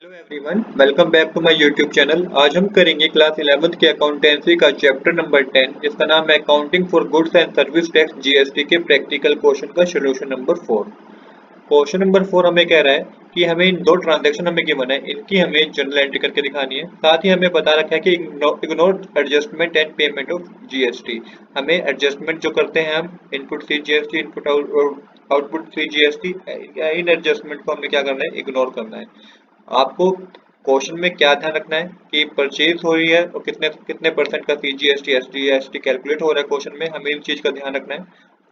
Hello everyone, welcome back to my YouTube channel. आज हम करेंगे क्लास 11th की अकाउंटेंसी का चैप्टर नंबर 10 जिसका नाम है accounting for goods and service tax GST के प्रैक्टिकल क्वेश्चन का सोल्यूशन नंबर 4। क्वेश्चन नंबर 4 हमें कह रहा है कि हमें इन दो ट्रांजैक्शन हमें गिवन है, इनकी हमें जर्नल एंट्री करके दिखानी है। साथ ही हमें बता रखा है कि ignore adjustment and payment of GST. हमें एडजस्टमेंट जो करते हैं हम input C GST input output C GST, इन एडजस्टमेंट को हमें क्या करना है, इग्नोर करना है। आपको क्वेश्चन में क्या ध्यान रखना है कि परचेज हो रही है और कितने कितने परसेंट का सीजीएसटी एसजीएसटी कैलकुलेट हो रहा है। क्वेश्चन में हमें इन चीज का ध्यान रखना है,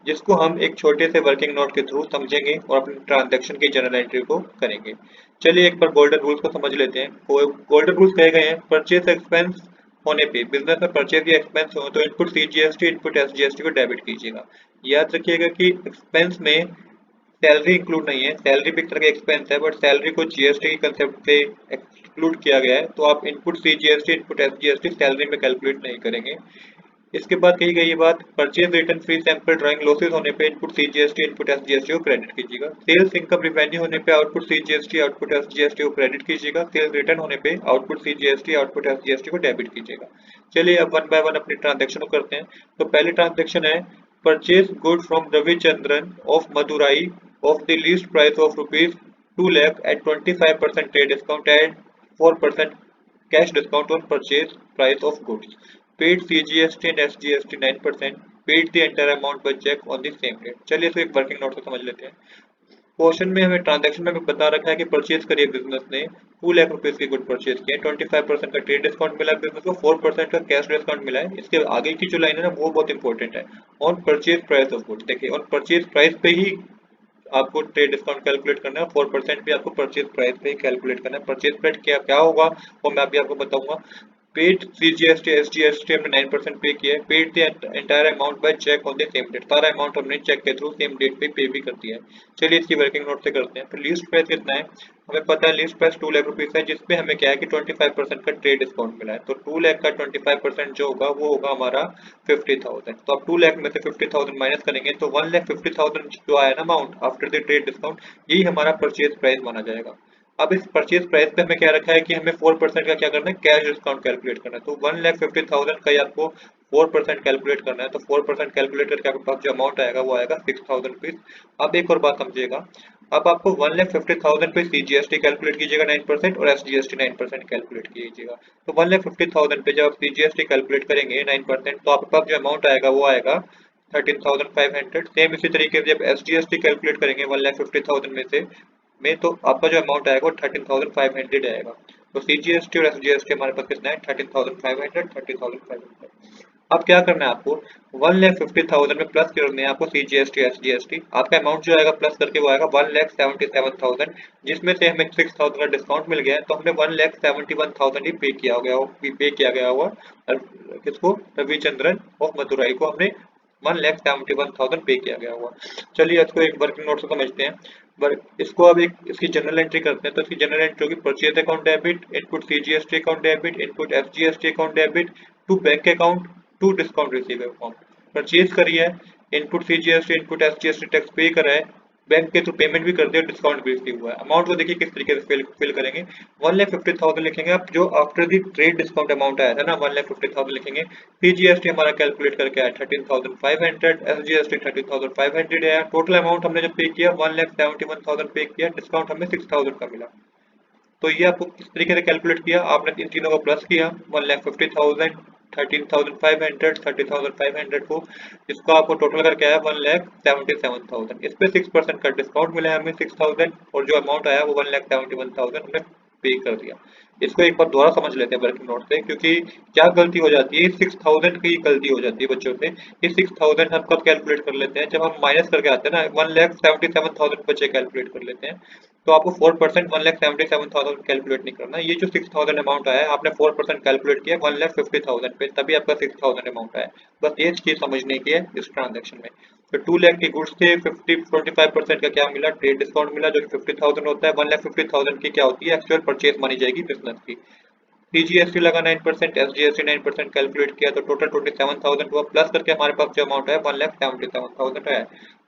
जिसको हम एक छोटे से वर्किंग नोट के थ्रू समझेंगे और अपने ट्रांजैक्शन की जर्नल एंट्री को करेंगे। चलिए एक बार गोल्डन रूल्स को समझ लेते हैं। गोल्डन रूल्स कहे गए हैं, परचेज एक्सपेंस होने पे, बिजनेस में परचेज या एक्सपेंस हो तो इनपुट सीजीएसटी इनपुट एसजीएसटी को डेबिट कीजिएगा। याद रखिएगा कि एक्सपेंस में सैलरी इंक्लूड नहीं है, सैलरी भी एक तरह का एक्सपेंस है, बट सैलरी को जीएसटी के कंसेप्ट से एक्सक्लूड किया गया है, तो आप input C GST input S GST salary में कैलकुलेट नहीं करेंगे। इसके बाद कही गई ये बात, purchase return free sample drawing losses होने पे input C GST input S GST को क्रेडिट कीजिएगा। सेल्स इनकम रिवेन्यू होने पे output C GST output S GST को क्रेडिट कीजिएगा। सेल्स रिटर्न होने पे output C GST output S GST को डेबिट कीजिएगा। चलिए अब वन बाय वन अपनी ट्रांजेक्शन को करते हैं। तो पहली ट्रांजेक्शन है, purchase good from Ravichandran of Madurai of the least price of rupees 2 lakh at 25% trade discount and 4% cash discount on purchase price of goods. Paid CGST and SGST 9%. Paid the entire amount by check on the same date. चलिए इसको एक working note से समझ लेते हैं। Question में हमें transaction में बता रखा है कि परचेज करिए बिजनेस ने 2 लाख रुपीज की गुड परचेज किया, 25% का ट्रेड डिस्काउंट मिला बिजनेस को, 4% का कैश डिस्काउंट मिला है। इसके आगे की जो लाइन है ना वो बहुत इंपॉर्टेंट है। On purchase price of good, देखिए ऑन परचेज प्राइस पे ही आपको ट्रेड डिस्काउंट कैलकुलेट करना है, 4% भी आपको परचेज प्राइस पे ही कैलकुलेट करना है। परचेज प्राइस क्या क्या होगा वो मैं अभी आपको बताऊंगा। पेड सीजीएसटी एसजीएसटी हमने 9% पे किया है। Paid the entire amount by cheque on the same date, सारा अमाउंट हमने चेक के थ्रू सेम डेट पे पे भी कर दिया है। चलिए इसकी वर्किंग नोट से करते हैं। तो लीस्ट प्राइस कितना है, हमें पता है लीस्ट प्राइस 2 लाख रुपीज है, जिसपे हमें क्या है कि 25% का ट्रेड डिस्काउंट मिला है। तो 2 लाख का 25% जो होगा वो होगा हमारा 50,000। तो अब 2 लाख में से 50,000 माइनस करेंगे तो 1,50,000 जो आया ना amount after the trade discount, यही हमारा परचेज प्राइस माना जाएगा। अब इस परचेज प्राइस पे हमें क्या रखा है कि हमें 4% का क्या करना है, कैश डिस्काउंट कैलकुलेट करना है। तो 1,50,000 का ही आपको 4% कैलकुलेट करना है। तो 4% कैलकुलेट करके आपके पास जो अमाउंट आएगा वो आएगा 6,000 रुपीज। अब एक और बात समझिएगा, अब आपको 1,50,000 पे सीजीएसटी कैलकुलेट कीजिएगा 9% और एसजीएसटी 9% कैलकुलेट कीजिएगा। तो 1,50,000 पे जब आप सीजीएसटी कैलकुलेट करेंगे 9%, तो आपके पास जो अमाउंट आएगा वो आएगा 13,500। सेम इसी तरीके से जब एसजीएसटी कैलकुलेट करेंगे 1,50,000 में से तो आपका जो अमाउंट आएगा वो 13,500 आएगा। तो सीजीएसटी और एसजीएसटी हमारे पास कितना है, 13,500 13,500। अब क्या करना है आपको, 1,50,000 में प्लस करने हैं आपको सीजीएसटी एसजीएसटी। आपका अमाउंट जो आएगा प्लस करके वो आएगा 1,77,000, जिसमें से हमें 6,000 का डिस्काउंट मिल गया है। तो हमने 1,71,000 ही पे किया गया होगा किसको, रविचंद्रन ऑफ मदुराई को हमने 1,71,000 पे किया गया होगा। चलिए इसको एक वर्किंग नोट से समझते हैं। इसको अब एक इसकी जनरल एंट्री करते हैं। तो इसकी जनरल एंट्री होगी, purchase account debit input CGST account debit input SGST account debit to bank account to discount receive account. Purchase करी है, input CGST input SGST tax pay करा है, बैंक के थ्रू पेमेंट भी कर दिया, डिस्काउंट भी रिसीव हुआ है। अमाउंट को देखिए किस तरीके से फिल करेंगे, 1,50,000 लिखेंगे आप, जो after the trade discount amount आया था ना 1,50,000 लिखेंगे। सीजीएसटी हमारा कैलकुलेट करके आया 13,500, एसजीएसटी 13,500 आया। टोटल अमाउंट हमने जब पे किया 1,71,000 पे किया, डिस्काउंट हमें 6,000 का मिला। तो ये आपको किस तरीके से कैलकुलेट किया, आपने इन तीनों को प्लस किया, 1,50,000 13,500 30,500 को, इसको आपको टोटल करके आया 1,77,000। इस पे 6% का डिस्काउंट मिला है हमें 6,000, और जो अमाउंट आया वो 1,71,000 हमने पे कर दिया। इसको एक बार दोबारा समझ लेते हैं वर्किंग नोट से, क्योंकि क्या गलती हो जाती है, 6,000 की गलती हो जाती है बच्चों से। ये 6,000 हम कब कैलकुलेट कर लेते हैं, जब हम माइनस करके आते हैं ना, 1,77,000 बच्चे कैलकुलेट कर लेते हैं। तो आपको 4% 1,77,000 कैलकुलेट नहीं करना। ये जो 6,000 अमाउंट आया है आपने 4% कैलकुलेट किया 1,50,000 पे, तभी आपका 6,000 अमाउंट आया। बस ये चीज समझने की है इस ट्रांजेक्शन में। तो 2 लाख के गुड्स थे, 25% का क्या मिला, ट्रेड डिस्काउंट मिला, जो कि 50,000 होता है। 1,50,000 की क्या होती है, एक्चुअल परचेज मानी जाएगी बिजनेस की। सीजीएसटी लगा 9%, एसजीएसटी 9% कैलकुलेट किया, तो टोटल 27,000 हुआ। प्लस करके हमारे पास जो अमाउंट है 1,77,000 है।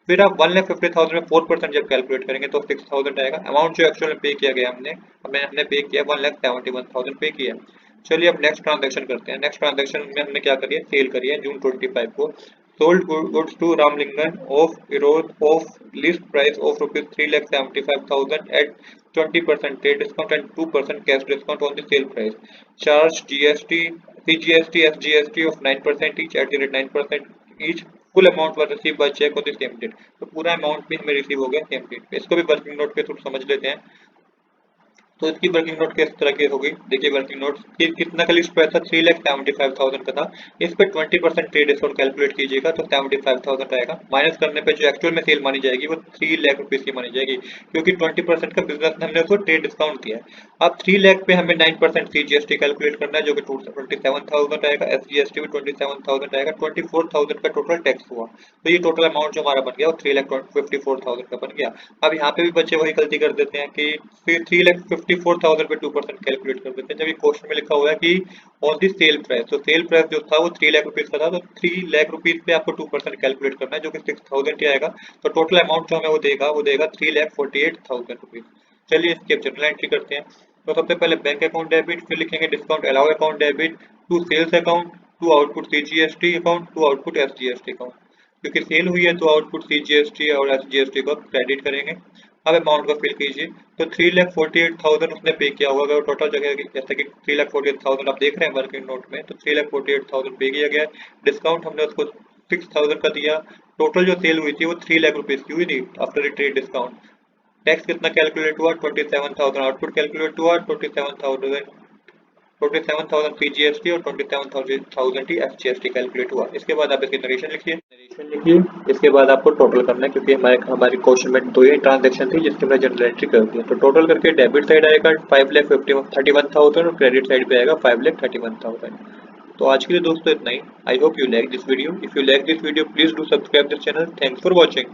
फिर आप 1,50,000 में 4% जब कैलकुलेट करेंगे तो 6,000 आएगा। अमाउंट जो एक्चुअल में पे किया गया हमने पे किया 1,71,000 पे किया। चलिए अब नेक्स्ट ट्रांजेक्शन करते हैं। नेक्स्ट ट्रांजेक्शन में हमने क्या करी है, सेल करी है जून 25 को। Sold goods to Ramalingan of Erode of list price of rupees 3,75,000 at 20% trade discount and 2% cash discount on the sale price. Charge GST, CGST, SGST of 9% each at the rate 9% each. Full amount was received by check on the same date. तो पूरा amount भी हमें receive हो गया same date पे। इसको भी working note के थ्रू समझ लेते हैं। तो इसकी वर्किंग नोट किस तरह की होगी, देखिए वर्किंग नोट कितना का लिस्ट प्राइस था, 3,75,000 का था। इस पे 20% ट्रेड डिस्काउंट कैलकुलेट कीजिएगा तो 75,000 आएगा। माइनस करने पे जो एक्चुअल में सेल मानी जाएगी वो 3 लाख रुपीज की मानी जाएगी, क्योंकि 20% का बिजनेस में हमने उसको ट्रेड डिस्काउंट दिया है। अब 3 लाख पे हमें 9% CGST कैलकुलेट करना है, जो कि 27,000 आएगा। SGST भी 27,000 आएगा। 24,000 का टोटल टैक्स हुआ। तो ये टोटल अमाउंट जो हमारा बन गया वो 3,54,000 का बन गया। अब यहाँ पे भी बच्चे वही गलती कर देते हैं कि 3,54,000 पे 2% कैलकुलेट कर देते हैं, जब ये क्वेश्चन में लिखा हुआ है कि ऑन दी सेल प्राइस। तो सेल प्राइस जो था वो 3 लाख रुपीज का था, तो 3 लाख रुपीज पे आपको 2% कैलकुलेट करना है, जो कि 6,000 ही आएगा। तो टोटल अमाउंट जो हमें वो देगा 3,48,000 रुपीज। चलिए इसकी अब जनरल एंट्री करते हैं। तो सबसे पहले बैंक अकाउंट डेबिट, फिर लिखेंगे discount allow account debit to sales account, to output CGST account, to output SGST account. क्योंकि सेल हुई है तो आउटपुट CGST और SGST को क्रेडिट करेंगे। अब अमाउंट को फिल कीजिए। तो 3,48,000 उसने पे किया होगा। अगर टोटल जगह जैसे कि 3,48,000 आप देख रहे हैं वर्किंग नोट में, तो 3,48,000 पे किया गया है। डिस्काउंट हमने उसको 6,000 का दिया। टोटल जो सेल हुई थी वो 3 लाख रुपीज की हुई थी आफ्टर ट्रेड डिस्काउंट। टैक्स कितना कैलकुलेट हुआ, 27,000 आउटपुट कैलकुलेट हुआ। 27,000 CGST और 27,000 ही SGST कैलकुलेट हुआ। इसके बाद आप इसकी नरेशन लिखिए। इसके बाद आपको टोटल करना है, क्योंकि हमारी क्वेश्चन में 2 ही ट्रांजेक्शन थी जिसकी हमने जनरल एंट्री कर दी है। तो टोटल करके डेबिट साइड आएगा 5,31,000 और क्रेडिट साइड पे आएगा 5,31,000। तो आज के लिए दोस्तों इतना ही। I hope you like this video. If you like this video please do subscribe this channel. Thanks for watching.